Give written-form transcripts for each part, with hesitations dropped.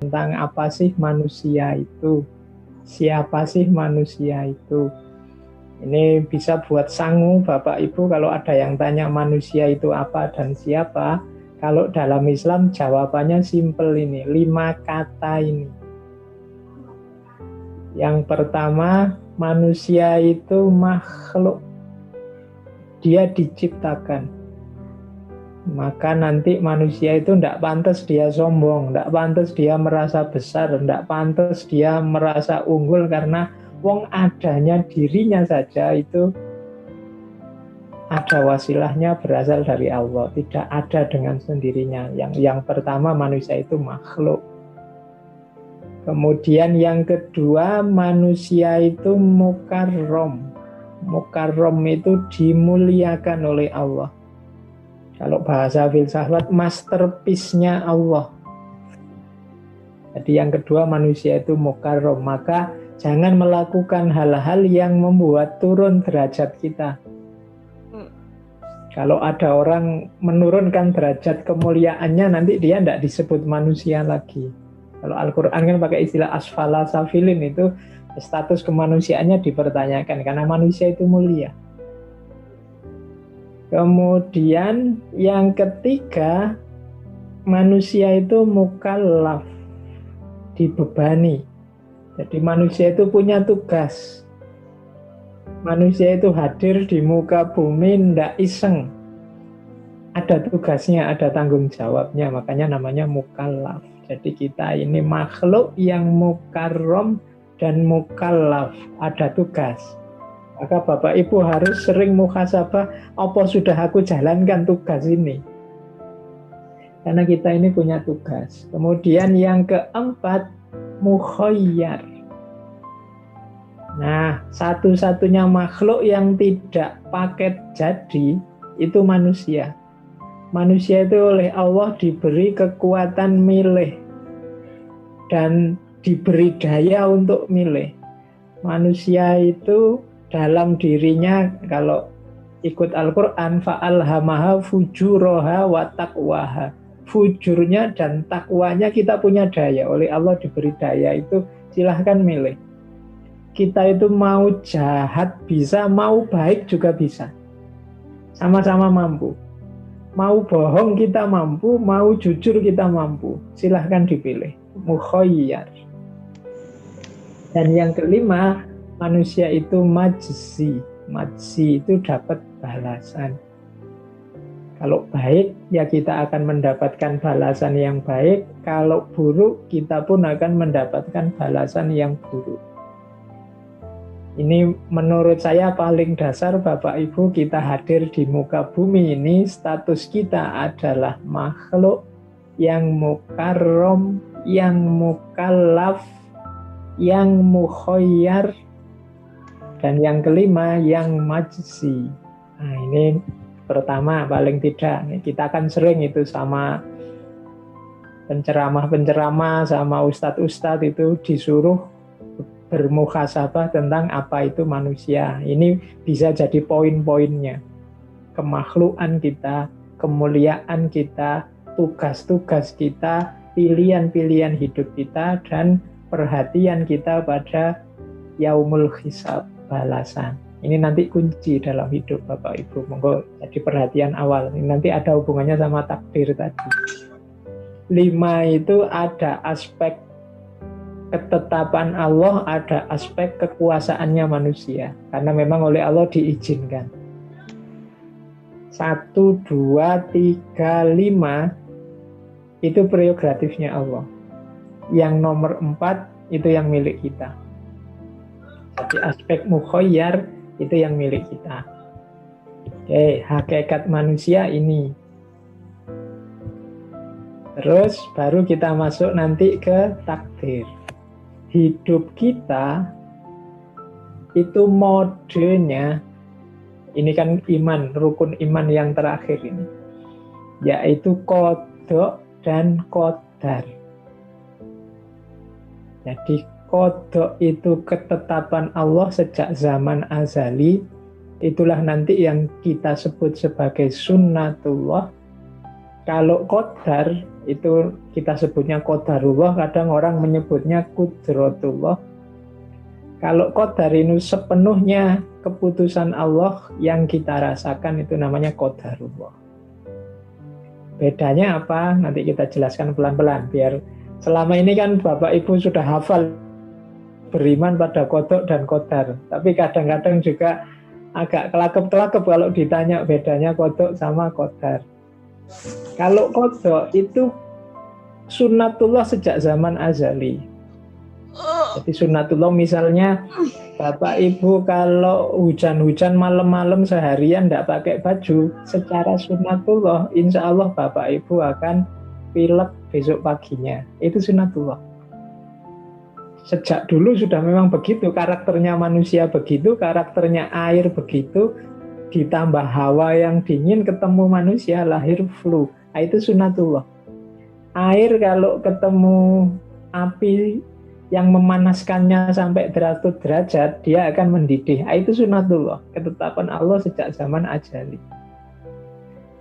tentang apa sih manusia itu, siapa sih manusia itu. Ini bisa buat sangu Bapak Ibu kalau ada yang tanya manusia itu apa dan siapa. Kalau dalam Islam jawabannya simpel ini, 5 kata ini. Yang pertama, manusia itu makhluk. Dia diciptakan. Maka nanti manusia itu tidak pantas dia sombong, tidak pantas dia merasa besar, tidak pantas dia merasa unggul, karena wong adanya dirinya saja itu ada wasilahnya berasal dari Allah, tidak ada dengan sendirinya. Yang pertama, manusia itu makhluk. Kemudian yang kedua, manusia itu mukarrom. Mukarrom itu dimuliakan oleh Allah. Kalau bahasa filsafat, masterpiece-nya Allah. Jadi yang kedua, manusia itu mukarrom. Maka jangan melakukan hal-hal yang membuat turun derajat kita. Kalau ada orang menurunkan derajat kemuliaannya, nanti dia tidak disebut manusia lagi. Kalau Al-Quran kan pakai istilah asfala safilin, itu status kemanusiaannya dipertanyakan karena manusia itu mulia. Kemudian yang ketiga, manusia itu mukallaf, dibebani. Jadi manusia itu punya tugas. Manusia itu hadir di muka bumi ndak iseng. Ada tugasnya, ada tanggung jawabnya, makanya namanya mukallaf. Jadi kita ini makhluk yang mukarrom dan mukallaf, ada tugas. Maka Bapak Ibu harus sering muhasabah, apa sudah aku jalankan tugas ini? Karena kita ini punya tugas. Kemudian yang keempat, mukhayyar. Nah, satu-satunya makhluk yang tidak paket jadi itu manusia. Manusia itu oleh Allah diberi kekuatan milih dan diberi daya untuk milih. Manusia itu dalam dirinya, kalau ikut Al-Quran, fa'alhamaha fujuraha wa taqwaha. Fujurnya dan takwanya kita punya daya. Oleh Allah diberi daya itu, silahkan milih. Kita itu mau jahat bisa, mau baik juga bisa. Sama-sama mampu. Mau bohong kita mampu, mau jujur kita mampu. Silahkan dipilih. Mukhayyar. Dan yang kelima, manusia itu majzi. Majzi itu dapat balasan. Kalau baik, ya kita akan mendapatkan balasan yang baik. Kalau buruk, kita pun akan mendapatkan balasan yang buruk. Ini menurut saya paling dasar Bapak Ibu, kita hadir di muka bumi ini, status kita adalah makhluk yang mukarrom, yang mukallaf, yang mukhayyar, dan yang kelima yang majzi. Nah ini pertama paling tidak, kita akan sering itu sama penceramah-penceramah, sama ustadz-ustadz itu disuruh bermuhasabah tentang apa itu manusia. Ini bisa jadi poin-poinnya. Kemakhlukan kita, kemuliaan kita, tugas-tugas kita, pilihan-pilihan hidup kita, dan perhatian kita pada yaumul hisab, balasan. Ini nanti kunci dalam hidup Bapak Ibu. Monggo jadi perhatian awal. Ini nanti ada hubungannya sama takdir tadi. 5 itu ada aspek ketetapan Allah, ada aspek kekuasaannya manusia. Karena memang oleh Allah diizinkan. 1, 2, 3, 5 itu prerogatifnya Allah. Yang nomor 4 itu yang milik kita. Jadi aspek mukhayyar itu yang milik kita. Oke, hakikat manusia ini. Terus baru kita masuk nanti ke takdir. Hidup kita itu modenya, ini kan iman, rukun iman yang terakhir ini, yaitu qadha dan qadar. Jadi qadha itu ketetapan Allah sejak zaman azali, itulah nanti yang kita sebut sebagai sunnatullah. Kalau qadar itu kita sebutnya qadarullah, kadang orang menyebutnya qudratullah. Kalau qadar ini sepenuhnya keputusan Allah yang kita rasakan, itu namanya qadarullah. Bedanya apa? Nanti kita jelaskan pelan-pelan, biar selama ini kan Bapak Ibu sudah hafal beriman pada qada dan qadar. Tapi kadang-kadang juga agak kelakep-kelakep kalau ditanya bedanya qada sama qadar. Kalau qada itu sunnatullah sejak zaman azali. Jadi sunnatullah, misalnya Bapak Ibu kalau hujan-hujan malam-malam seharian tidak pakai baju, secara sunnatullah insya Allah Bapak Ibu akan pilek besok paginya. Itu sunnatullah. Sejak dulu sudah memang begitu, karakternya manusia begitu, karakternya air begitu, ditambah hawa yang dingin, ketemu manusia lahir flu. Nah, itu sunnatullah. Air kalau ketemu api yang memanaskannya sampai 100 derajat, dia akan mendidih. Itu sunnatullah, ketetapan Allah sejak zaman ajali.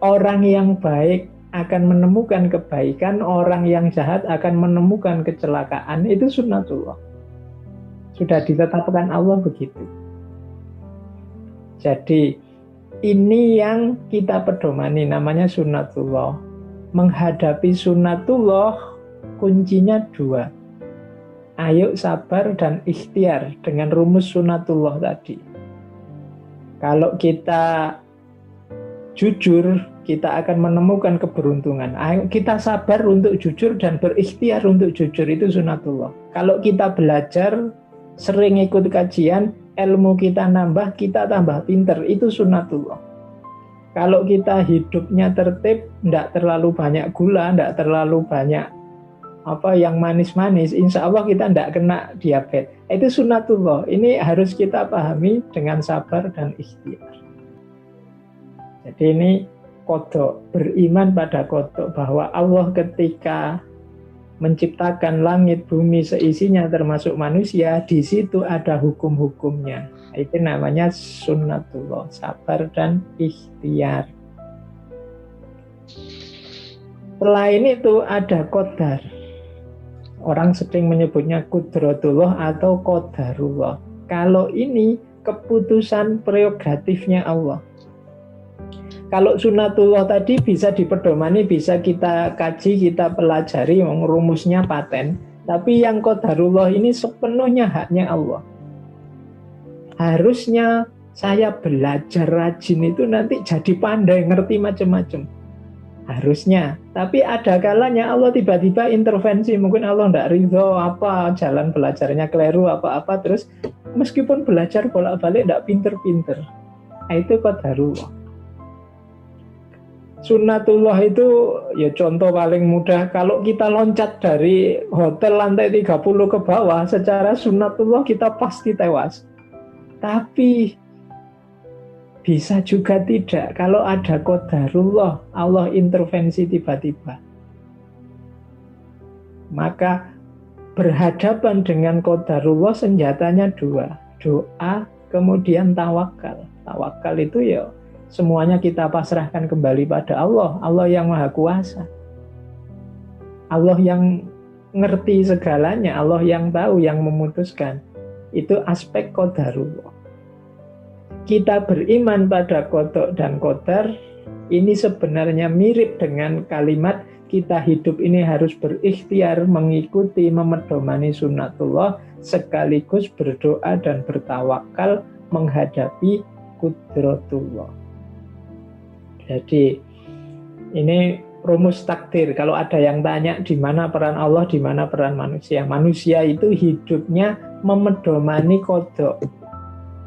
Orang yang baik akan menemukan kebaikan, orang yang jahat akan menemukan kecelakaan. Itu sunnatullah. Sudah ditetapkan Allah begitu. Jadi ini yang kita pedomani, namanya sunnatullah. Menghadapi sunnatullah kuncinya 2. Ayo sabar dan ikhtiar dengan rumus sunnatullah tadi. Kalau kita jujur, kita akan menemukan keberuntungan. Ayo kita sabar untuk jujur dan berikhtiar untuk jujur, itu sunnatullah. Kalau kita belajar, sering ikut kajian, ilmu kita nambah, kita tambah pinter, itu sunnatullah. Kalau kita hidupnya tertib, tidak terlalu banyak gula, tidak terlalu banyak yang manis-manis, insya Allah kita tidak kena diabetes. Itu sunnatullah. Ini harus kita pahami dengan sabar dan ikhtiar. Jadi ini qada, beriman pada qada, bahwa Allah ketika menciptakan langit bumi seisinya termasuk manusia, di situ ada hukum-hukumnya. Itu namanya sunnatullah, sabar dan ikhtiar. Selain itu ada qadar. Orang sering menyebutnya qudratullah atau qadarullah. Kalau ini keputusan prerogatifnya Allah. Kalau sunnatullah tadi bisa dipedomani, bisa kita kaji, kita pelajari, rumusnya paten. Tapi yang qadarullah ini sepenuhnya haknya Allah. Harusnya saya belajar rajin itu nanti jadi pandai, ngerti macam-macam. Harusnya. Tapi ada kalanya Allah tiba-tiba intervensi. Mungkin Allah tidak ridho, jalan belajarnya keliru, apa-apa. Terus meskipun belajar bolak-balik tidak pinter-pinter. Itu qadarullah. Sunnatullah itu ya contoh paling mudah. Kalau kita loncat dari hotel lantai 30 ke bawah, secara sunnatullah kita pasti tewas. Tapi bisa juga tidak. Kalau ada qadarullah, Allah intervensi tiba-tiba. Maka berhadapan dengan qadarullah senjatanya 2. Doa, kemudian tawakal. Tawakal itu ya semuanya kita pasrahkan kembali pada Allah. Allah yang maha kuasa. Allah yang ngerti segalanya. Allah yang tahu, yang memutuskan. Itu aspek qadarullah. Kita beriman pada qada dan qadar, ini sebenarnya mirip dengan kalimat kita hidup ini harus berikhtiar mengikuti, memedomani sunnatullah, sekaligus berdoa dan bertawakal menghadapi qudratullah. Jadi ini rumus takdir. Kalau ada yang tanya di mana peran Allah, di mana peran manusia. Manusia itu hidupnya memedomani qada,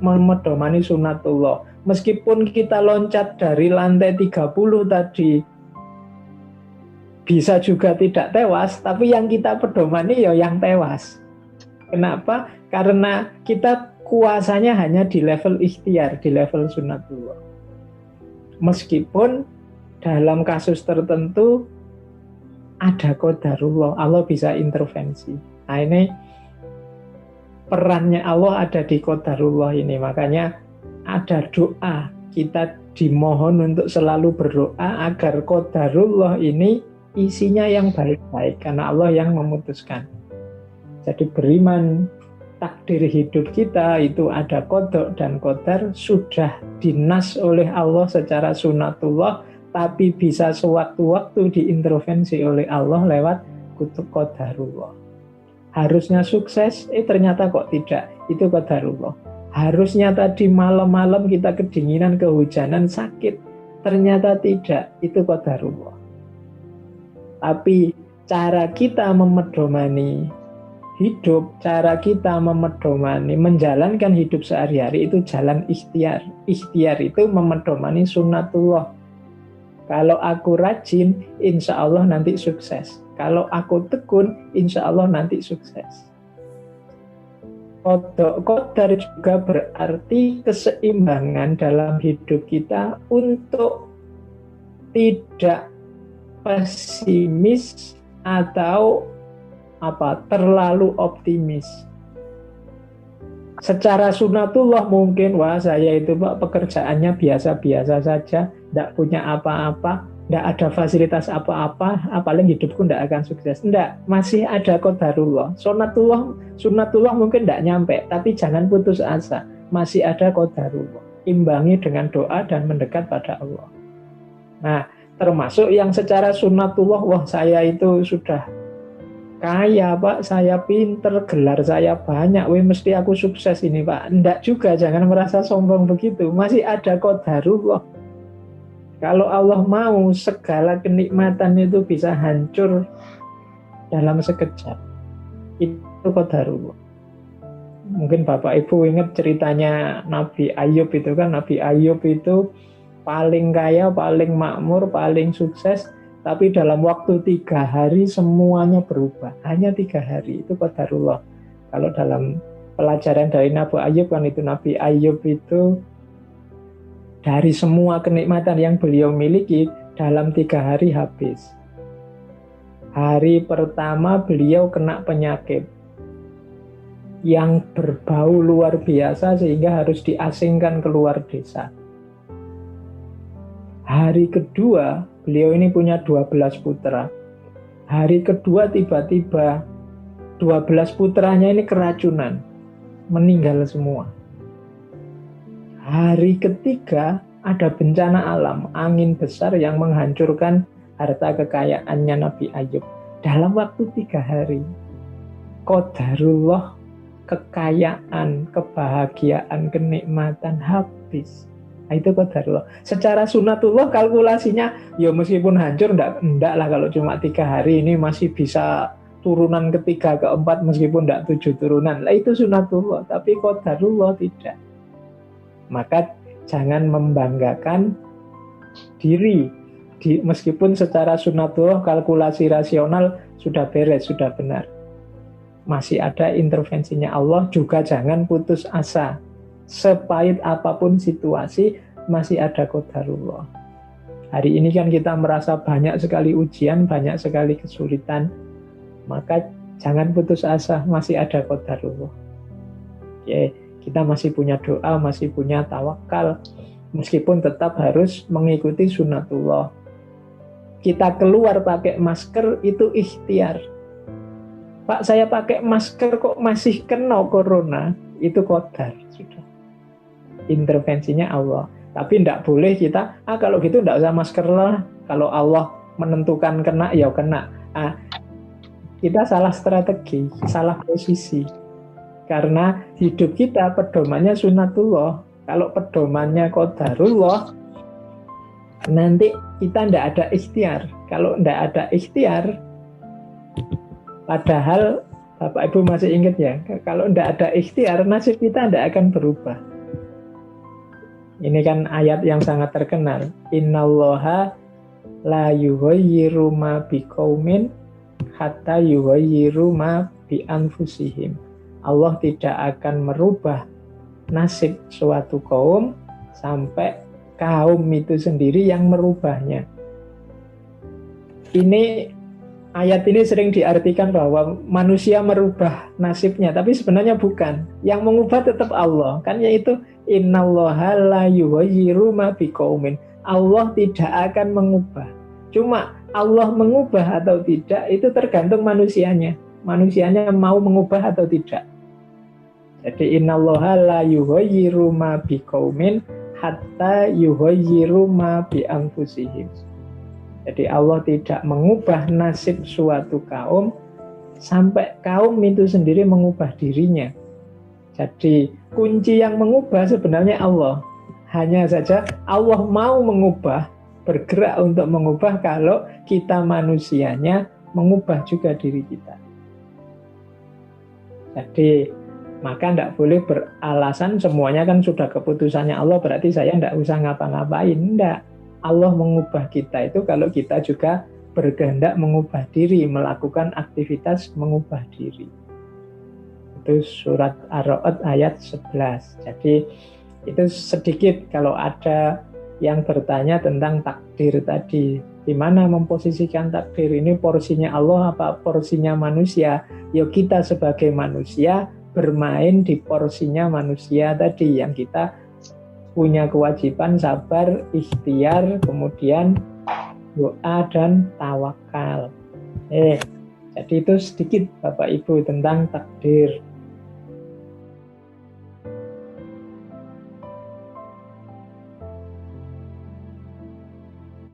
memedomani sunnatullah. Meskipun kita loncat dari lantai 30 tadi bisa juga tidak tewas, tapi yang kita pedomani ya yang tewas. Kenapa? Karena kita kuasanya hanya di level ikhtiar, di level sunnatullah. Meskipun dalam kasus tertentu ada qadarullah, Allah bisa intervensi. Nah ini perannya Allah ada di qadarullah ini. Makanya ada doa, kita dimohon untuk selalu berdoa agar qadarullah ini isinya yang baik-baik, karena Allah yang memutuskan. Jadi beriman takdir hidup kita itu ada qada dan qadar, sudah dinas oleh Allah secara sunatullah, tapi bisa sewaktu-waktu diintervensi oleh Allah lewat kutub qadarullah. Harusnya sukses, ternyata kok tidak, itu qadarullah. Harusnya tadi malam-malam kita kedinginan, kehujanan, sakit, ternyata tidak, itu qadarullah. Tapi cara kita memedomani hidup, cara kita memedomani menjalankan hidup sehari-hari itu jalan ikhtiar. Ikhtiar itu memedomani sunnatullah. Kalau aku rajin, insya Allah nanti sukses. Kalau aku tekun, insya Allah nanti sukses. Qadar juga berarti keseimbangan dalam hidup kita untuk tidak pesimis atau terlalu optimis. Secara sunatullah mungkin, wah saya itu Pak pekerjaannya biasa-biasa saja, tidak punya apa-apa, tidak ada fasilitas apa-apa, apalagi hidupku tidak akan sukses. Tidak, masih ada qadarullah. Sunatullah mungkin tidak nyampe, tapi jangan putus asa. Masih ada qadarullah. Imbangi dengan doa dan mendekat pada Allah. Nah, termasuk yang secara sunatullah, wah saya itu sudah kaya Pak, saya pinter, gelar saya banyak, mesti aku sukses ini Pak. Tidak juga, jangan merasa sombong begitu. Masih ada qadarullah. Kalau Allah mau, segala kenikmatan itu bisa hancur dalam sekejap. Itu qadarullah. Mungkin Bapak Ibu ingat ceritanya Nabi Ayub itu kan. Nabi Ayub itu paling kaya, paling makmur, paling sukses, tapi dalam waktu 3 hari semuanya berubah. Hanya 3 hari, itu qadarullah. Kalau dalam pelajaran dari Nabi Ayub kan itu, Nabi Ayub itu dari semua kenikmatan yang beliau miliki dalam 3 hari habis. Hari pertama beliau kena penyakit yang berbau luar biasa sehingga harus diasingkan keluar desa. Hari kedua beliau ini punya 12 putra. Hari kedua tiba-tiba 12 putranya ini keracunan, meninggal semua. Hari ketiga ada bencana alam, angin besar yang menghancurkan harta kekayaannya Nabi Ayub. Dalam waktu 3 hari, qadarullah, kekayaan, kebahagiaan, kenikmatan habis. Nah, itu qadarullah. Secara sunatullah kalkulasinya, ya meskipun hancur, enggak lah kalau cuma 3 hari ini masih bisa turunan ketiga, keempat meskipun enggak 7 turunan. Lah itu sunatullah, tapi qadarullah tidak. Maka jangan membanggakan diri, meskipun secara sunatullah kalkulasi rasional sudah beres, sudah benar. Masih ada intervensinya Allah, juga jangan putus asa. Sepahit apapun situasi, masih ada qadarullah. Hari ini kan kita merasa banyak sekali ujian, banyak sekali kesulitan. Maka jangan putus asa, masih ada qadarullah. Oke. Kita masih punya doa, masih punya tawakal, meskipun tetap harus mengikuti sunatullah. Kita keluar pakai masker itu ikhtiar. Pak, saya pakai masker kok masih kena corona, itu qadar, sudah. Intervensinya Allah. Tapi tidak boleh kita, kalau gitu tidak usah masker lah. Kalau Allah menentukan kena, ya kena. Kita salah strategi, salah posisi. Karena hidup kita pedomannya sunatullah. Kalau pedomannya qadarullah, nanti kita tidak ada ikhtiar. Kalau tidak ada ikhtiar, padahal Bapak Ibu masih ingat ya, kalau tidak ada ikhtiar, nasib kita tidak akan berubah. Ini kan ayat yang sangat terkenal. Innallaha la yughayyiru ma biqaumin hatta yughayyiru ma bi anfusihim. Allah tidak akan merubah nasib suatu kaum sampai kaum itu sendiri yang merubahnya. Ayat ini sering diartikan bahwa manusia merubah nasibnya, tapi sebenarnya bukan. Yang mengubah tetap Allah. Kan yaitu Innallaha la yughayyiru ma biqaumin. Allah tidak akan mengubah. Cuma Allah mengubah atau tidak itu tergantung manusianya. Manusianya mau mengubah atau tidak. Jadi innallaha la yughayyiru ma biqaumin hatta yughayyiru ma bi anfusihim. Jadi Allah tidak mengubah nasib suatu kaum sampai kaum itu sendiri mengubah dirinya. Jadi kunci yang mengubah sebenarnya Allah. Hanya saja Allah mau mengubah, bergerak untuk mengubah kalau kita manusianya mengubah juga diri kita. Jadi maka tidak boleh beralasan semuanya kan sudah keputusannya Allah, berarti saya tidak usah ngapa-ngapain. Tidak. Allah mengubah kita itu kalau kita juga berkehendak mengubah diri, melakukan aktivitas mengubah diri. Itu surat Ar-Ra'd ayat 11. Jadi itu sedikit kalau ada yang bertanya tentang takdir tadi. Di mana memposisikan takdir ini, porsinya Allah apa porsinya manusia? Ya kita sebagai manusia bermain di porsinya manusia tadi yang kita punya kewajiban sabar, ikhtiar, kemudian doa dan tawakal. Jadi itu sedikit Bapak Ibu tentang takdir.